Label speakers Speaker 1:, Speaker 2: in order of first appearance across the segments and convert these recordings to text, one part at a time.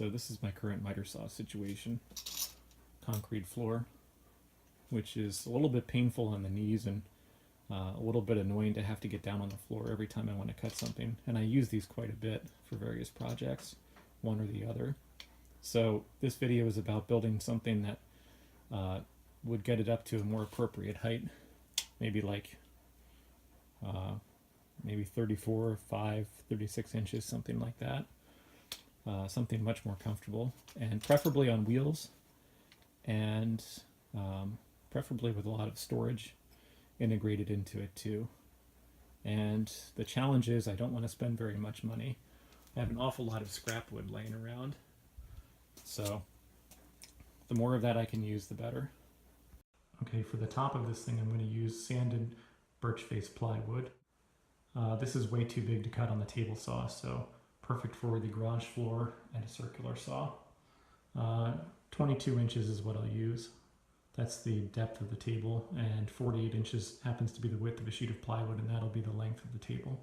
Speaker 1: So this is my current miter saw situation. Concrete floor, which is a little bit painful on the knees and a little bit annoying to have to get down on the floor every time I want to cut something. And I use these quite a bit for various projects, one or the other. So this video is about building something that would get it up to a more appropriate height, maybe like maybe 34, 5, 36 inches, something like that. Something much more comfortable, and preferably on wheels, and preferably with a lot of storage integrated into it too. And the challenge is I don't want to spend very much money. I have an awful lot of scrap wood laying around, so the more of that I can use, the better. Okay, for the top of this thing I'm going to use sanded birch face plywood. This is way too big to cut on the table saw, so perfect for the garage floor and a circular saw. 22 inches is what I'll use. That's the depth of the table, and 48 inches happens to be the width of a sheet of plywood, and that'll be the length of the table.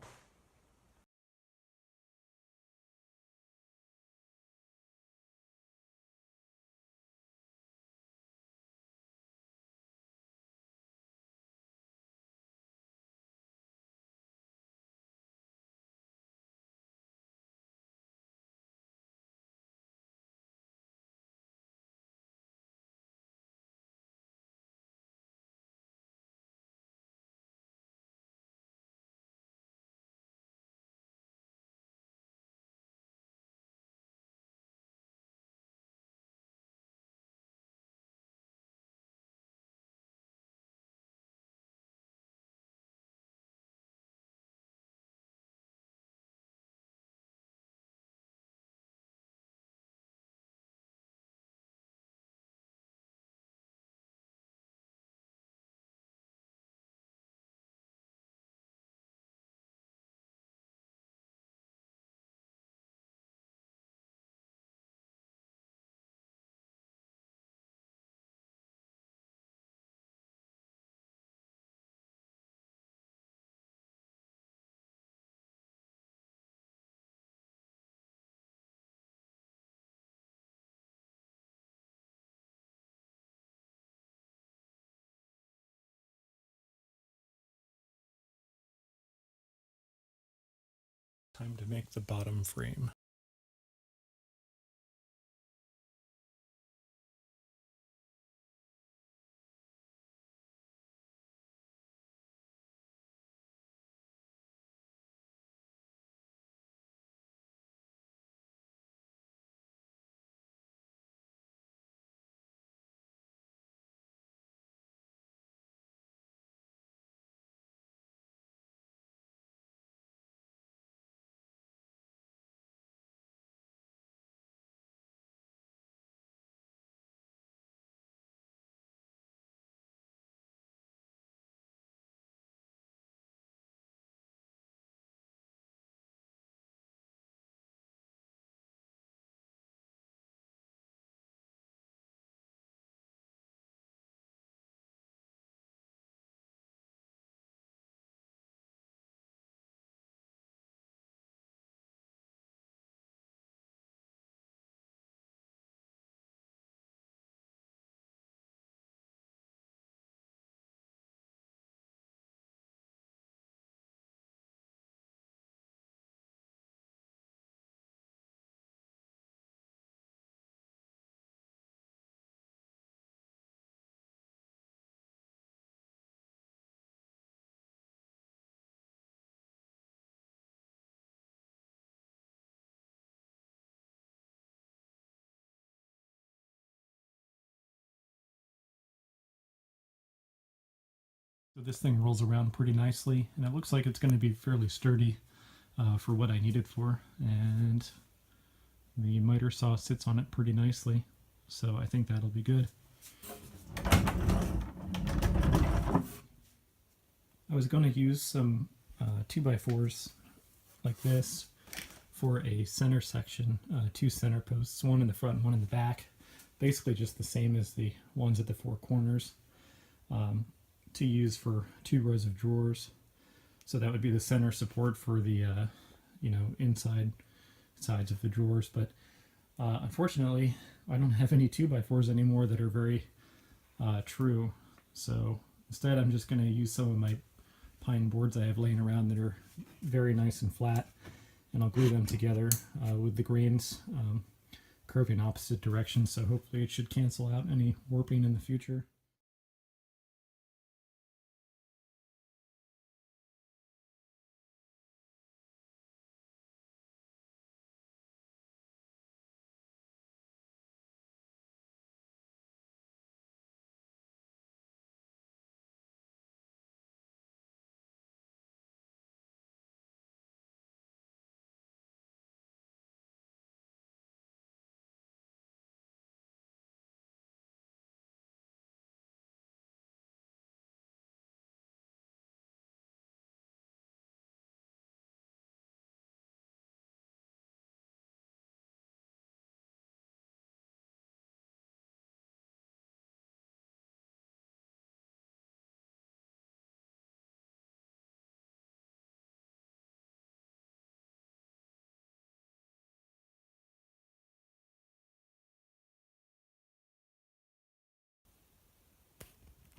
Speaker 1: Time to make the bottom frame. So this thing rolls around pretty nicely, and it looks like it's going to be fairly sturdy for what I need it for, and the miter saw sits on it pretty nicely, so I think that'll be good. I was going to use some 2x4s like this for a center section, 2 center posts, one in the front and one in the back, basically just the same as the ones at the 4 corners, to use for 2 rows of drawers. So that would be the center support for the inside sides of the drawers. But Unfortunately, I don't have any 2x4s anymore that are very true. So instead, I'm just going to use some of my pine boards I have laying around that are very nice and flat, and I'll glue them together with the grains curving opposite directions, so hopefully it should cancel out any warping in the future.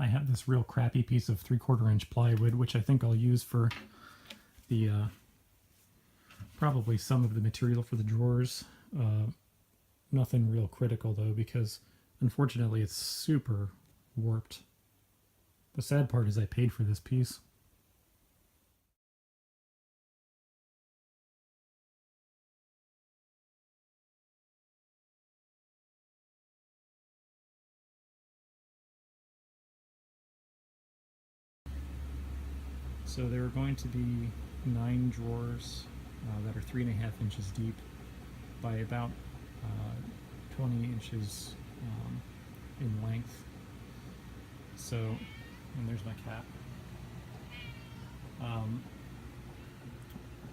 Speaker 1: I have this real crappy piece of 3/4 inch plywood, which I think I'll use for the probably some of the material for the drawers. Nothing real critical though, because unfortunately it's super warped. The sad part is I paid for this piece. So there are going to be 9 drawers that are 3.5 inches deep by about 20 inches in length. So, and there's my cat.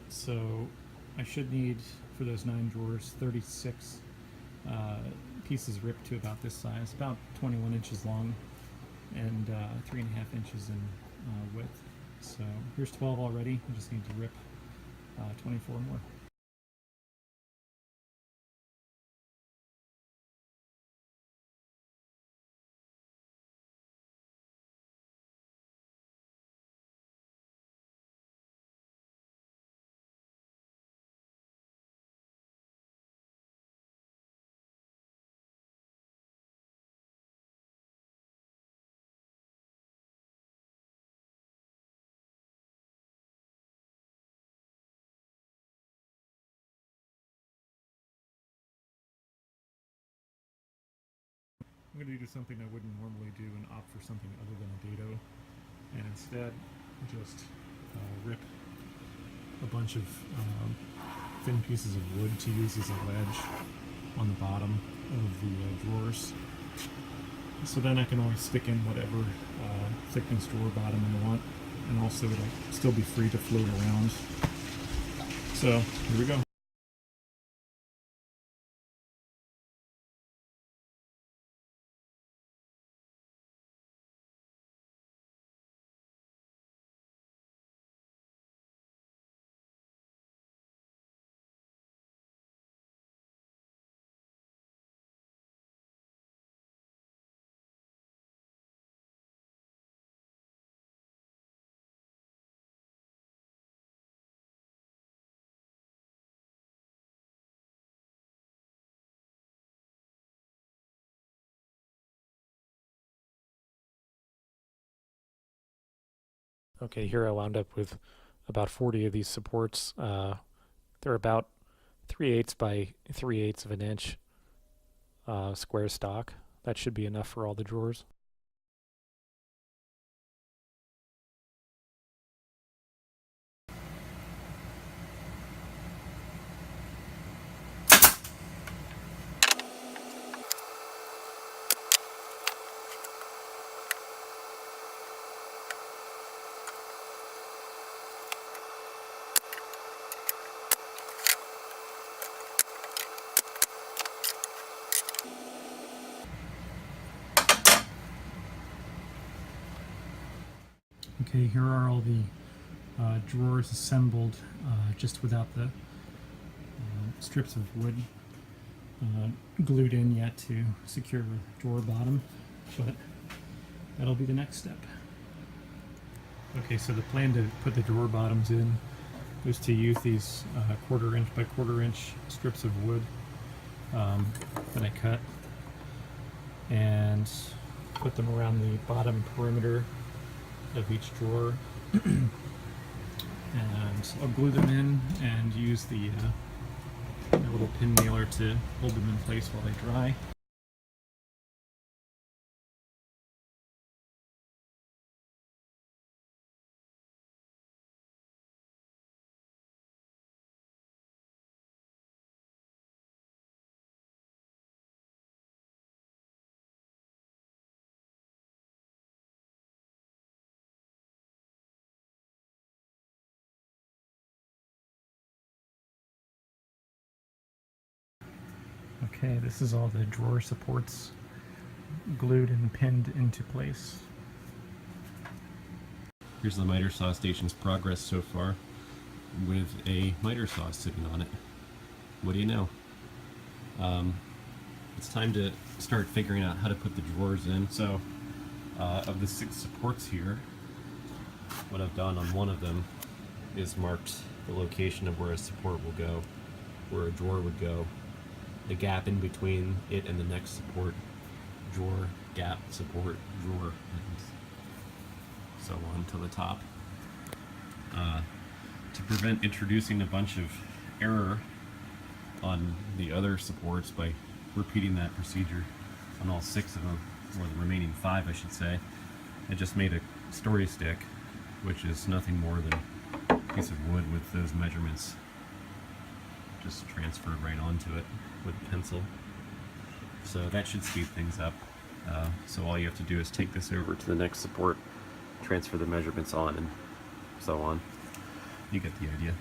Speaker 1: So I should need, for those 9 drawers, 36 pieces ripped to about this size, about 21 inches long, and 3.5 inches in width. So here's 12 already. I just need to rip 24 more. I'm going to do something I wouldn't normally do and opt for something other than a dado, and instead just rip a bunch of thin pieces of wood to use as a ledge on the bottom of the drawers. So then I can always stick in whatever thickness drawer bottom I want, and also it'll still be free to float around. So here we go. Okay, here I wound up with about 40 of these supports. They're about 3/8 by 3/8 of an inch square stock. That should be enough for all the drawers. Okay, here are all the drawers assembled just without the strips of wood. glued in yet to secure the drawer bottom, but that'll be the next step. Okay, so the plan to put the drawer bottoms in was to use these 1/4 inch by 1/4 inch strips of wood that I cut and put them around the bottom perimeter of each drawer. And I'll glue them in and use the little pin nailer to hold them in place while they dry. Okay, this is all the drawer supports glued and pinned into place.
Speaker 2: Here's the miter saw station's progress so far with a miter saw sitting on it. What do you know? It's time to start figuring out how to put the drawers in. So of the 6 supports here, what I've done on one of them is marked the location of where a support will go, where a drawer would go, the gap in between it and the next support, drawer, gap, support, drawer, and so on to the top. To prevent introducing a bunch of error on the other supports by repeating that procedure on all 6 of them, or the remaining 5 I should say, I just made a story stick, which is nothing more than a piece of wood with those measurements just transferred right onto it with a pencil. So that should speed things up. So all you have to do is take this over to the next support, transfer the measurements on, and so on. You get the idea.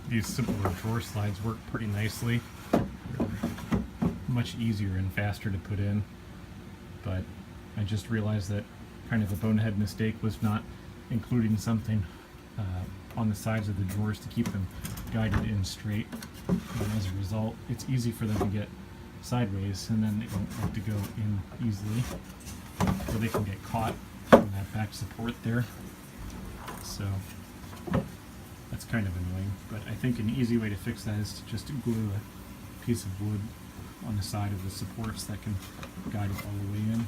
Speaker 1: These simpler drawer slides work pretty nicely. Much easier and faster to put in, but I just realized that kind of a bonehead mistake was not including something on the sides of the drawers to keep them guided in straight. And as a result, it's easy for them to get sideways, and then they don't have to go in easily, or they can get caught in that back support there. So that's kind of annoying, but I think an easy way to fix that is to just glue a piece of wood on the side of the supports that can guide it all the way in.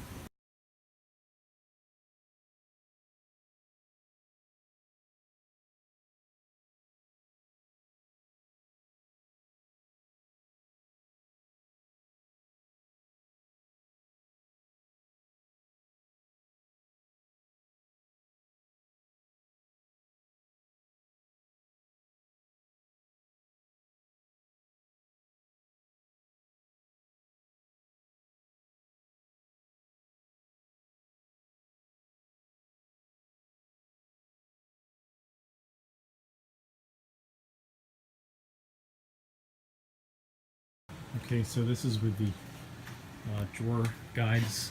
Speaker 1: Okay, so this is with the drawer guides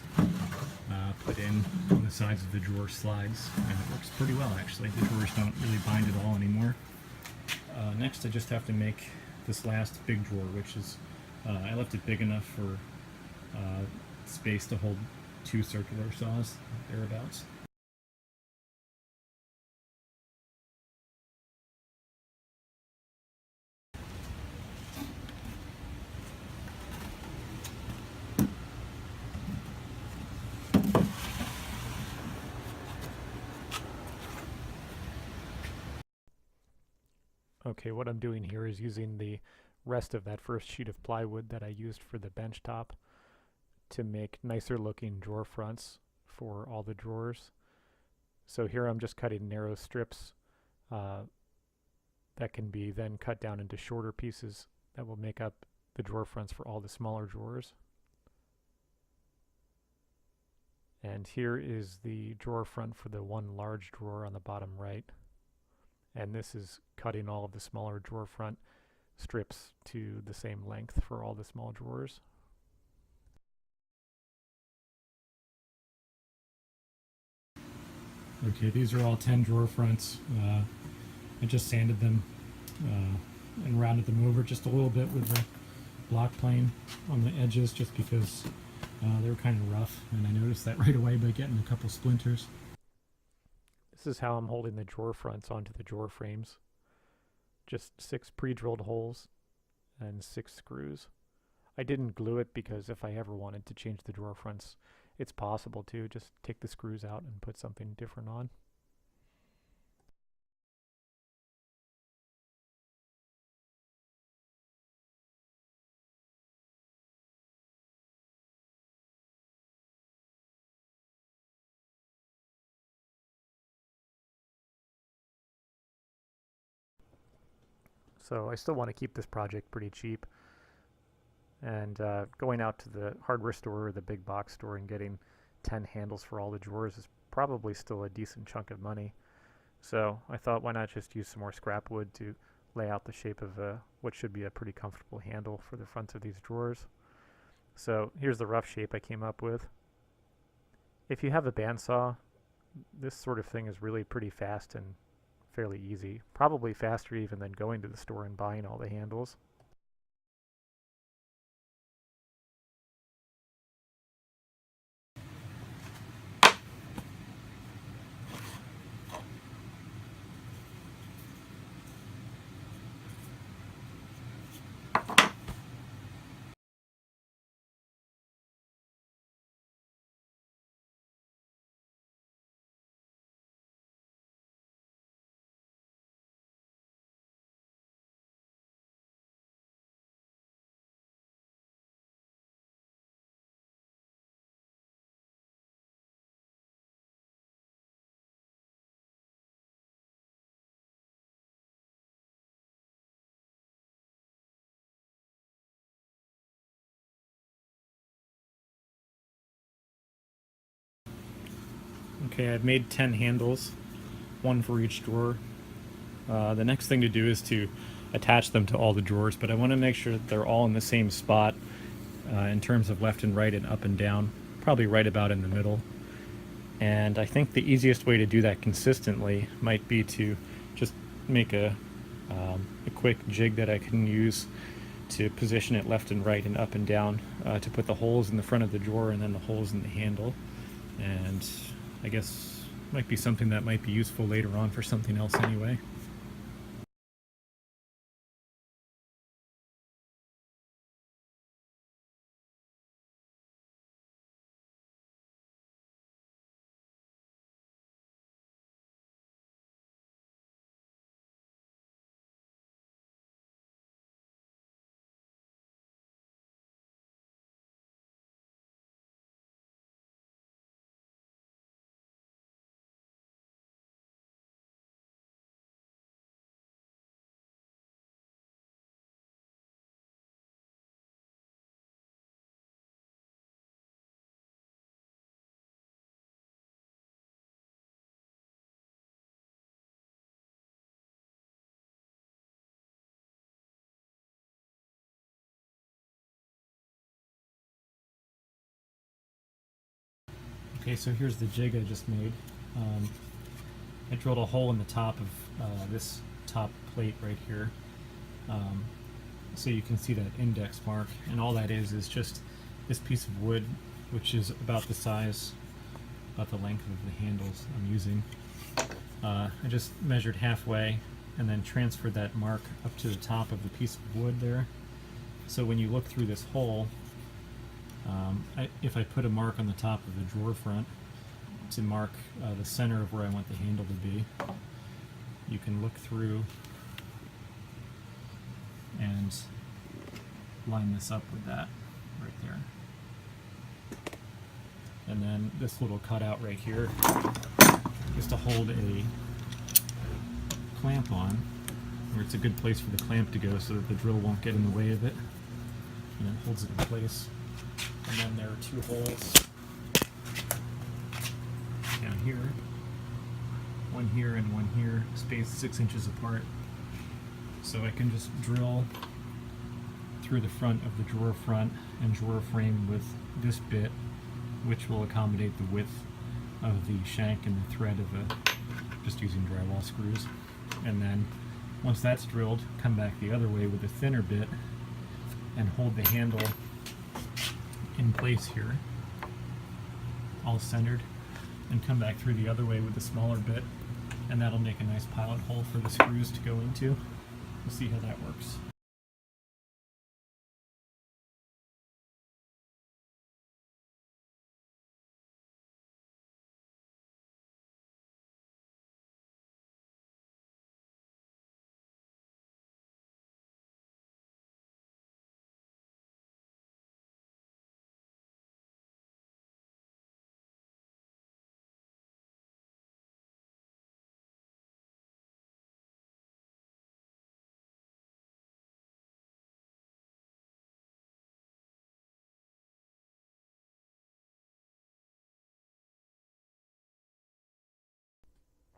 Speaker 1: put in on the sides of the drawer slides, and it works pretty well actually. The drawers don't really bind at all anymore. Next I just have to make this last big drawer, which is, I left it big enough for space to hold 2 circular saws, thereabouts. Okay, what I'm doing here is using the rest of that first sheet of plywood that I used for the bench top to make nicer looking drawer fronts for all the drawers. So here I'm just cutting narrow strips that can be then cut down into shorter pieces that will make up the drawer fronts for all the smaller drawers. And here is the drawer front for the one large drawer on the bottom right. And this is cutting all of the smaller drawer front strips to the same length for all the small drawers. Okay, these are all 10 drawer fronts. I just sanded them and rounded them over just a little bit with the block plane on the edges, just because they were kind of rough, and I noticed that right away by getting a couple splinters. This is how I'm holding the drawer fronts onto the drawer frames. Just 6 pre-drilled holes and 6 screws. I didn't glue it because if I ever wanted to change the drawer fronts, it's possible to just take the screws out and put something different on. So I still want to keep this project pretty cheap, and going out to the hardware store or the big box store and getting 10 handles for all the drawers is probably still a decent chunk of money. So I thought, why not just use some more scrap wood to lay out the shape of what should be a pretty comfortable handle for the fronts of these drawers. So here's the rough shape I came up with. If you have a bandsaw, this sort of thing is really pretty fast and fairly easy. Probably faster even than going to the store and buying all the handles. Okay, I've made 10 handles, one for each drawer. The next thing to do is to attach them to all the drawers, but I want to make sure that they're all in the same spot in terms of left and right and up and down, probably right about in the middle. And I think the easiest way to do that consistently might be to just make a quick jig that I can use to position it left and right and up and down to put the holes in the front of the drawer and then the holes in the handle. And I guess might be something that might be useful later on for something else anyway. Okay, so here's the jig I just made. I drilled a hole in the top of this top plate right here, so you can see that index mark, and all that is just this piece of wood, which is about the size, about the length of the handles I'm using. I just measured halfway and then transferred that mark up to the top of the piece of wood there. So when you look through this hole, if I put a mark on the top of the drawer front to mark the center of where I want the handle to be, you can look through and line this up with that right there. And then this little cutout right here is to hold a clamp on, where it's a good place for the clamp to go so that the drill won't get in the way of it, and it holds it in place. And then there are two holes down here, one here and one here, spaced 6 inches apart. So I can just drill through the front of the drawer front and drawer frame with this bit, which will accommodate the width of the shank and the thread of just using drywall screws. And then once that's drilled, come back the other way with a thinner bit and hold the handle in place here, all centered, and come back through the other way with a smaller bit, and that'll make a nice pilot hole for the screws to go into. We'll see how that works.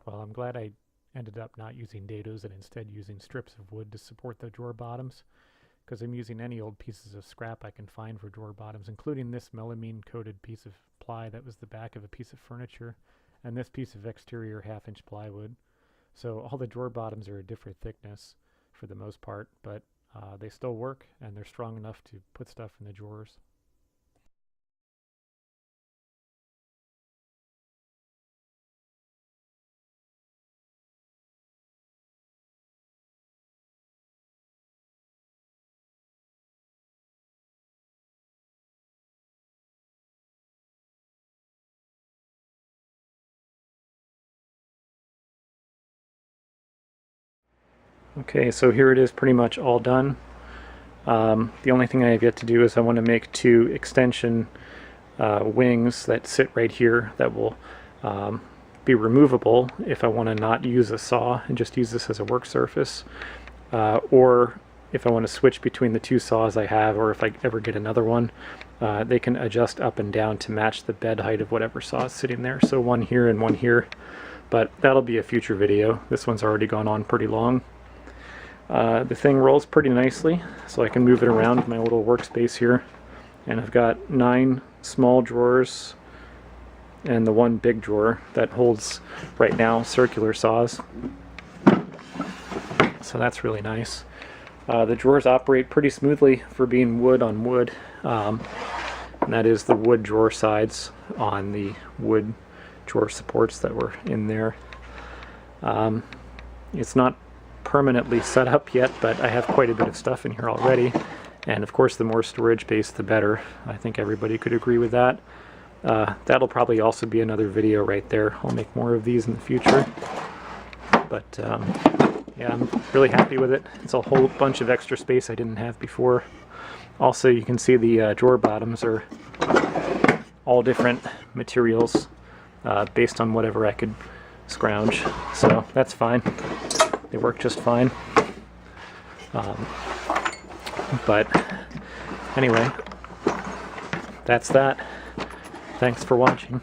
Speaker 1: Well, I'm glad I ended up not using dados and instead using strips of wood to support the drawer bottoms, because I'm using any old pieces of scrap I can find for drawer bottoms, including this melamine coated piece of ply that was the back of a piece of furniture, and this piece of exterior 1/2-inch plywood. So all the drawer bottoms are a different thickness for the most part, but they still work, and they're strong enough to put stuff in the drawers. Okay, so here it is pretty much all done. The only thing I have yet to do is I want to make two extension wings that sit right here that will be removable if I want to not use a saw and just use this as a work surface, or if I want to switch between the two saws I have, or if I ever get another one, they can adjust up and down to match the bed height of whatever saw is sitting there. So one here and one here, but that'll be a future video. This one's already gone on pretty long. The thing rolls pretty nicely, so I can move it around my little workspace here. And I've got 9 small drawers and the one big drawer that holds, right now, circular saws. So that's really nice. The drawers operate pretty smoothly for being wood on wood. And that is the wood drawer sides on the wood drawer supports that were in there. It's not permanently set up yet, but I have quite a bit of stuff in here already, and of course the more storage space the better. I think everybody could agree with that. That'll probably also be another video right there. I'll make more of these in the future, but yeah, I'm really happy with it. It's a whole bunch of extra space I didn't have before. Also, you can see the drawer bottoms are all different materials based on whatever I could scrounge, so that's fine. They work just fine. But anyway, that's that. Thanks for watching.